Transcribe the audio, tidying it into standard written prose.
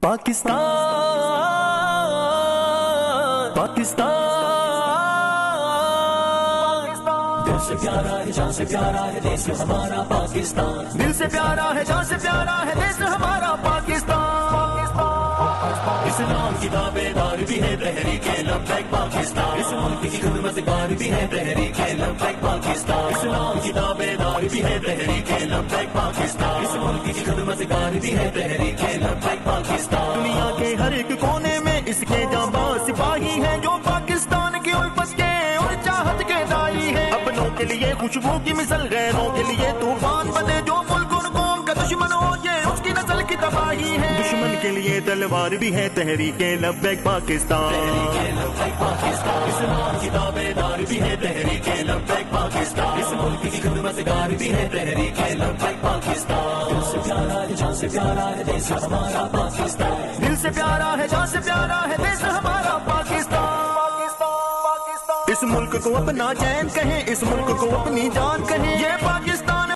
پاکستان پاکستان دل سے پیارا ہے جان سے پیارا ہے دیش ہمارا پاکستان، دل سے پیارا ہے جان سے پیارا ہے دیش ہمارا پاکستان۔ اسلام کی دعویدار بھی ہے تحریک لبیک پاکستان، اس ملک کی خدمتگار بھی ہے تحریک لبیک پاکستان، اسلام کی دعویدار بھی ہے تحریک لبیک پاکستان، اس ملک کی خدمتگار بھی ہے تحریک لبیک پاکستان۔ دنیا کے ہر ایک کونے میں اس کے جانباز سپاہی ہیں جو پاکستان کی الفت کے اور چاہت کے دائی ہیں، اپنوں کے لیے خوشبو کی مثل غیروں کے لیے طوفان بنے، جو ملک اور قوم کا دشمن ہو یہ اس کی نسل کی تباہی ہے، دشمن کے لیے تلوار بھی ہے تحریک لبیک پاکستان، تحریک لبیک پاکستان، اسلام کی دعویدار بھی ہے تحریک لبیک پاکستان، اس ملک کی خدمتگار بھی ہے تحریک لبیک پاکستان۔ دل سے پیارا ہے جان سے پیارا ہے دیش ہمارا پاکستان، دل سے پیارا ہے جان سے پیارا ہے دیش ہمارا پاکستان۔ اس ملک کو اپنا چین کہیں، اس ملک کو اپنی جان کہیں، یہ پاکستان